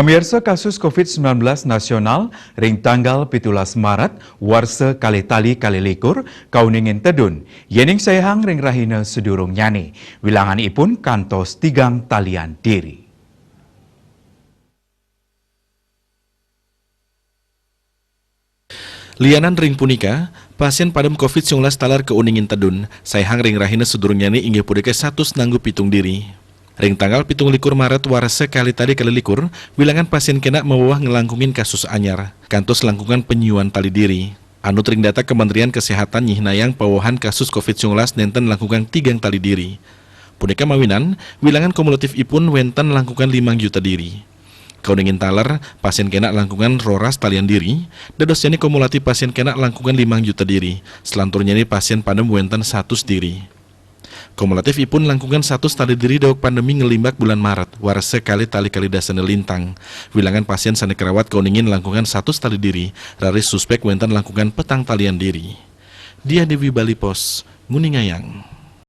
Pamirsa kasus COVID-19 nasional ring tanggal 17 Maret warsa kali-tali kali-likur kauningin tedun. Yening sayang ring rahina sedurung nyani. Wilangan ipun kantos tigang talian diri. Lianan ring punika, pasien padam COVID-19 talar keuningin tedun, sayang ring rahina sedurung nyani inggih pudeke 100 nanggu pitung diri. Ring tanggal 17 Maret warsa kali-tali kali-likur, wilangan pasien kena mewah ngelangkungin kasus anyar, kantos langkungan penyuan tali diri. Anut ring data Kementerian Kesehatan nyihnayang pawahan kasus COVID-19 nenten langkungan tigang tali diri. Punika mawinan, wilangan kumulatif ipun wenten langkungan 5 juta diri. Kauningin talar, pasien kena langkungan roras talian diri, dadosnya kumulatif pasien kena langkungan 5 juta diri, selanturnya pasien padam wenten 100 diri. Kumulatif ipun langkungan 100 tali diri dauk pandemi ngelimbak bulan Maret, warsa kali-tali dasane lintang. Wilangan pasien sane kerawat kauningin langkungan 100 tali diri, raris suspek wenten langkungan petang talian diri. Dia Dewi Bali Pos, Nguningayang.